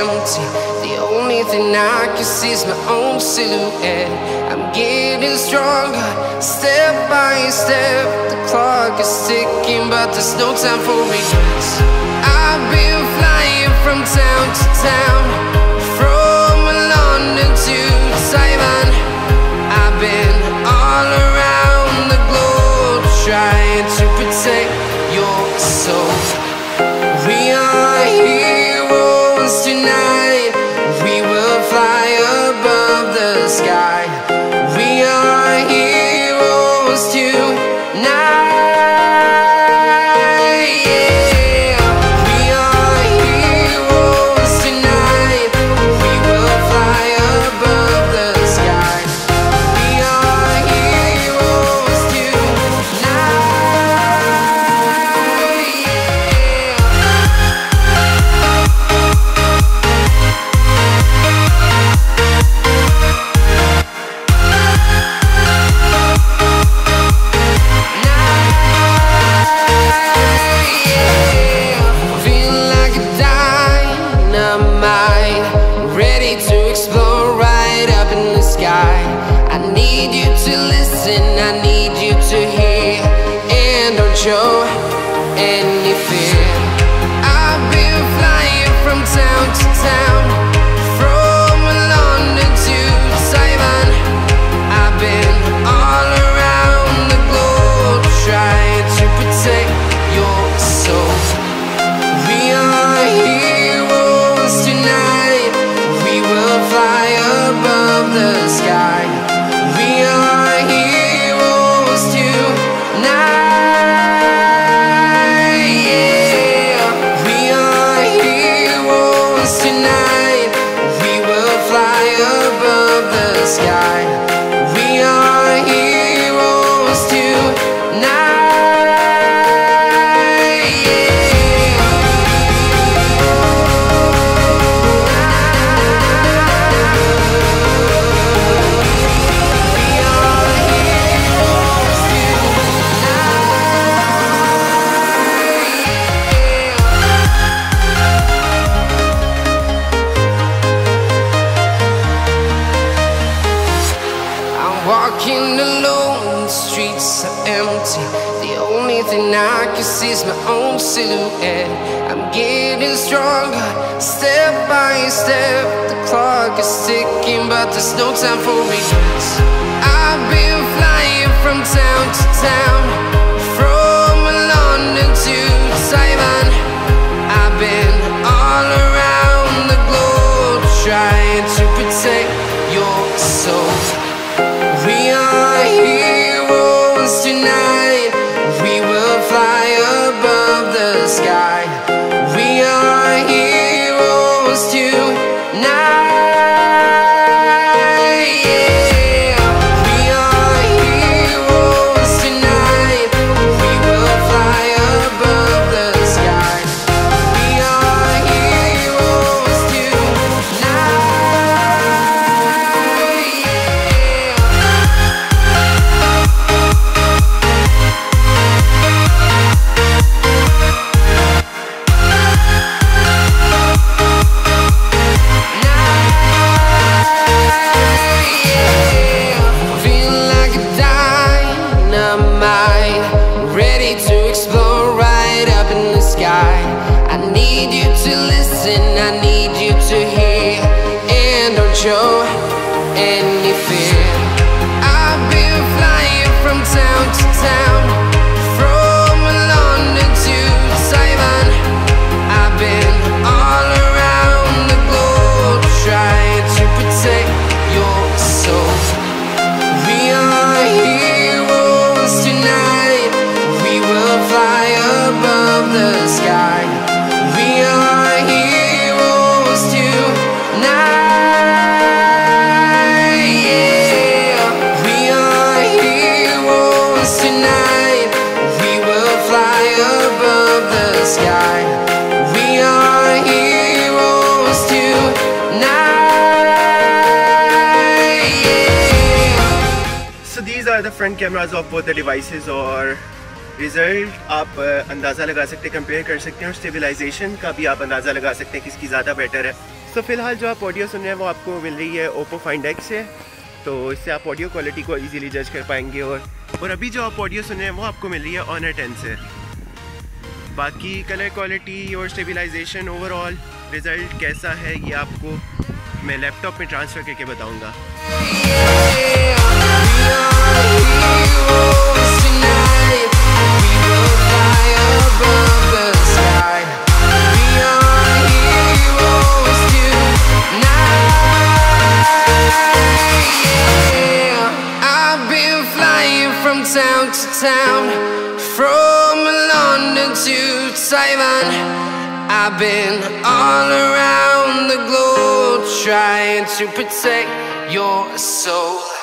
empty. The only thing I can see is my own silhouette. I'm getting stronger, step by step. The clock is ticking, but there's no time for regrets. I've been flying from town to town, from London to Taiwan. I've been all around the globe, trying to protect your soul. We are heroes tonight. We will fly above the sky. We are heroes tonight. Show any fear. I've been flying from town to town, from London to Taiwan. I've been all around the globe, trying to protect your soul. We are heroes tonight. We will fly above the sky. We are heroes tonight. Sky. We are heroes tonight. Walking alone, the streets are empty. The only thing I can see is my own silhouette. I'm getting stronger, step by step. The clock is ticking, but there's no time for regrets. I've been flying from town to town, from London to Taiwan. I've been all around the globe, trying to protect your soul. We are heroes tonight. We will fly above the sky. We are heroes tonight. We are heroes tonight. We will fly above the sky. We are heroes tonight. I need you to listen, I need you to hear, and don't show any fear. I've been flying from town to town, from London to Taiwan. I've been all around the globe, trying to protect your soul. We are heroes tonight. We will fly above the sky. We are heroes tonight. Yeah. We are heroes tonight. We will fly above the sky. We are heroes tonight. Yeah. So these are the front cameras of both the devices, और result आप अंदाज़ा लगा सकते हैं, compare कर सकते हैं, और स्टेबलाइजेशन का भी आप अंदाज़ा लगा सकते हैं किसकी ज़्यादा बेटर है. तो फिलहाल जो आप ऑडियो सुन रहे हैं वो आपको मिल रही है Oppo Find X से, तो इससे आप ऑडियो क्वालिटी को इजीली जज कर पाएंगे। और अभी जो आप ऑडियो सुन रहे हैं वो आपको मिल रही है Honor 10 से। बाकी कलर क्वालिटी और स्टेबलाइजेशन ओवरऑल रिज़ल्ट कैसा है ये आपको मैं लैपटॉप में ट्रांसफ़र करके बताऊंगा। Town to town, from London to Taiwan, I've been all around the globe trying to protect your soul.